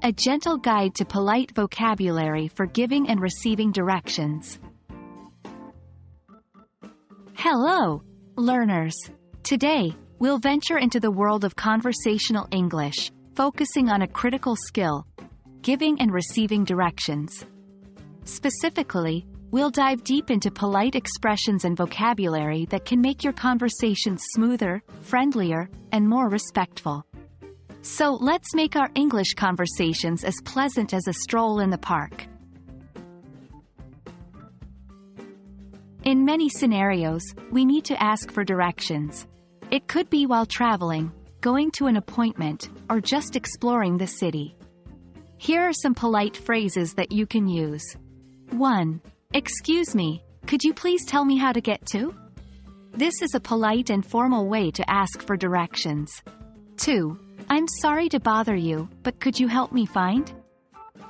a gentle guide to polite vocabulary for giving and receiving directions. Hello, learners! Today, we'll venture into the world of conversational English, focusing on a critical skill: giving and receiving directions. Specifically, we'll dive deep into polite expressions and vocabulary that can make your conversations smoother, friendlier, and more respectful. So let's make our English conversations as pleasant as a stroll in the park. In many scenarios, we need to ask for directions. It could be while traveling, going to an appointment, or just exploring the city. Here are some polite phrases that you can use. 1. Excuse me, could you please tell me how to get to? This is a polite and formal way to ask for directions. 2. I'm sorry to bother you, but could you help me find?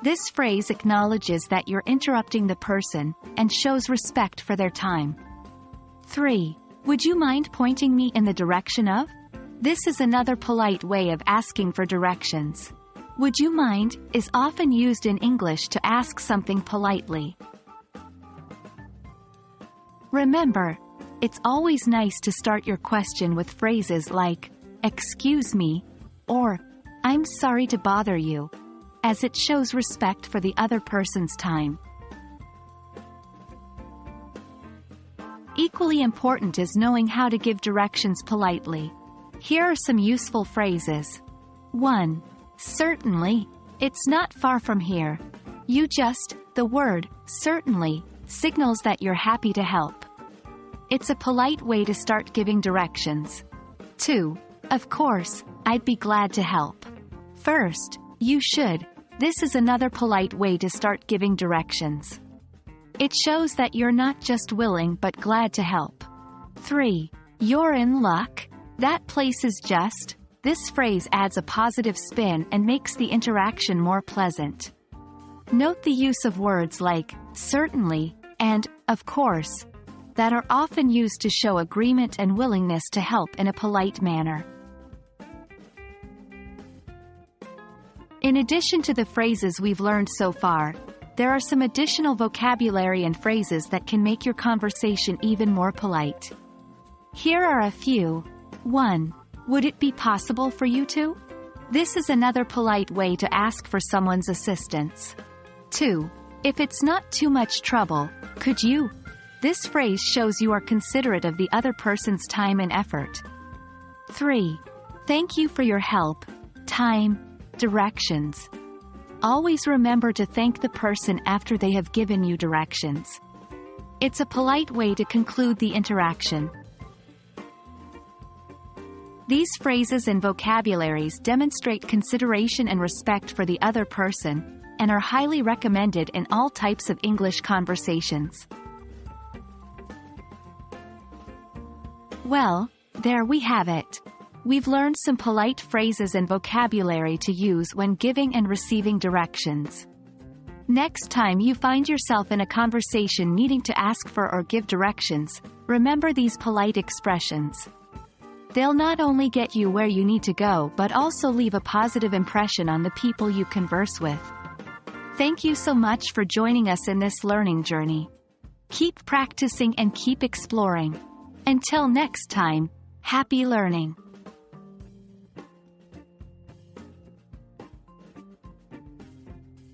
This phrase acknowledges that you're interrupting the person and shows respect for their time. 3. Would you mind pointing me in the direction of? This is another polite way of asking for directions. Would you mind is often used in English to ask something politely. Remember, it's always nice to start your question with phrases like, excuse me, or, I'm sorry to bother you, as it shows respect for the other person's time. Equally important is knowing how to give directions politely. Here are some useful phrases. 1. Certainly, it's not far from here. The word, certainly, signals that you're happy to help. It's a polite way to start giving directions. 2. Of course, I'd be glad to help. First, you should. This is another polite way to start giving directions. It shows that you're not just willing but glad to help. 3. You're in luck. That place is just. This phrase adds a positive spin and makes the interaction more pleasant. Note the use of words like, certainly, and, of course, that are often used to show agreement and willingness to help in a polite manner. In addition to the phrases we've learned so far, there are some additional vocabulary and phrases that can make your conversation even more polite. Here are a few. 1. Would it be possible for you to? This is another polite way to ask for someone's assistance. 2. If it's not too much trouble, could you? This phrase shows you are considerate of the other person's time and effort. 3. Thank you for your help, time, directions. Always remember to thank the person after they have given you directions. It's a polite way to conclude the interaction. These phrases and vocabularies demonstrate consideration and respect for the other person, and are highly recommended in all types of English conversations. Well, there we have it. We've learned some polite phrases and vocabulary to use when giving and receiving directions. Next time you find yourself in a conversation needing to ask for or give directions, remember these polite expressions. They'll not only get you where you need to go but also leave a positive impression on the people you converse with. Thank you so much for joining us in this learning journey. Keep practicing and keep exploring. Until next time, happy learning!